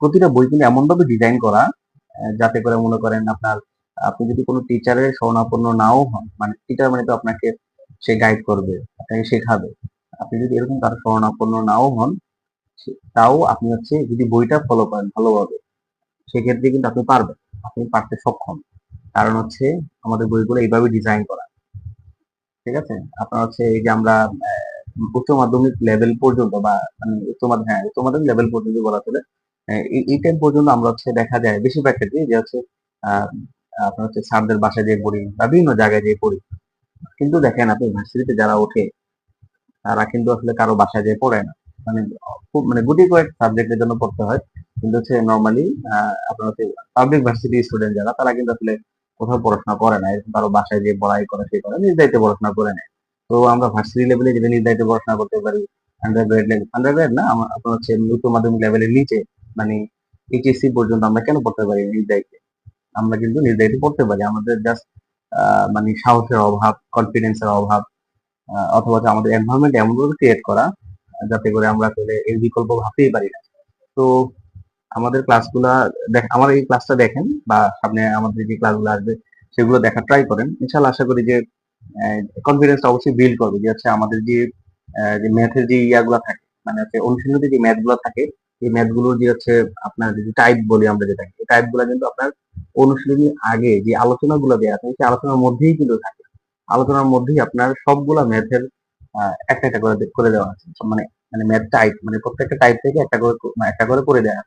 প্রতিটা বই কিন্তু এমনভাবে ডিজাইন করা যাতে করে মনে করেন আপনি যদি কোনো টিচারের শরণাপন্ন নাও হন, মানে টিচার মানে তো আপনাকে সে গাইড করবে, আপনাকে শেখাবে। আপনি যদি এরকম কারো শরণাপন্ন নাও হন, তাও আপনি যদি বইটা ফলো করেন ভালোভাবে, সেক্ষেত্রে কিন্তু আপনি পারবেন। আপনি পারতে সক্ষম। কারণ আমাদের বইগুলো এইভাবে ডিজাইন করা। ঠিক আছে? আপনার এই যে আমরা উচ্চ মাধ্যমিক লেভেল পর্যন্ত বা মানে উচ্চ মাধ্যমিক লেভেল পর্যন্ত বলা চলে। এই টাইম পর্যন্ত আমরা দেখা যায় বেশিরভাগ ক্ষেত্রেই যে আহ, আপনার স্যারদের বাসায় যেয়ে পড়ি বা বিভিন্ন জায়গায় যেয়ে পড়ি। কিন্তু দেখেন আপনি ভার্সিটিতে যারা ওঠে তারা কিন্তু আসলে কারো বাসায় যেয়ে পড়ে না। মানে খুব মানে গুটি কয়েক সাবজেক্টের জন্য পড়তে হয়। কিন্তু নরমালি আপনার পাবলিক ভার্সিটি স্টুডেন্ট যারা তারা কিন্তু আসলে কোথাও পড়াশোনা করে না, এরকম কারো বাসায় যে পড়াই করে সে করে নিজ দায়িত্বে পড়াশোনা করে নেয়। তো আমরা ভার্সিটি লেভেলে যেটা নিজ দায়িত্বে পড়াশোনা করতে পারি, আন্ডার গ্রেড না আপনার উচ্চ মাধ্যমিক লেভেলের নিচে, মানে এইচএসসি পর্যন্ত আমরা কেন পড়তে পারি নিজ দায়িত্বে? আমরা কিন্তু নিজ দায়িত্বে পড়তে পারি, আমাদের জাস্ট মানে সাহসের অভাব, কনফিডেন্সের অভাব, অথবা আমাদের এনভায়রনমেন্ট এমনভাবে ক্রিয়েট করা যাতে করে আমরা আসলে এর বিকল্প ভাবতেই পারি না। তো আমাদের ক্লাসগুলা আমার এই ক্লাসটা দেখেন বা সামনে আমাদের যে ক্লাসগুলো আসবে সেগুলো দেখার ট্রাই করেন। ইনশাল্লাহ আশা করি যে কনফিডেন্সটা অবশ্যই বিল্ড করবে যে আমাদের যে ম্যাথের যে ইয়াগুলো থাকে, মানে অনুশীলনীতে যে ম্যাথ গুলো থাকে, এই ম্যাথ গুলোর যে আপনার যে টাইপ বলি আমরা যেটা, এই টাইপ গুলা কিন্তু আপনার অনুশীলনী আগে যে আলোচনাগুলো দেওয়া থাকে সেই আলোচনার মধ্যেই কিন্তু থাকে। আলোচনার মধ্যেই আপনার সবগুলা ম্যাথের একটা একটা করে করে দেওয়া আছে। মানে মানে ম্যাথ টাইপ মানে প্রত্যেকটা টাইপ থেকে একটা করে করে দেওয়া আছে।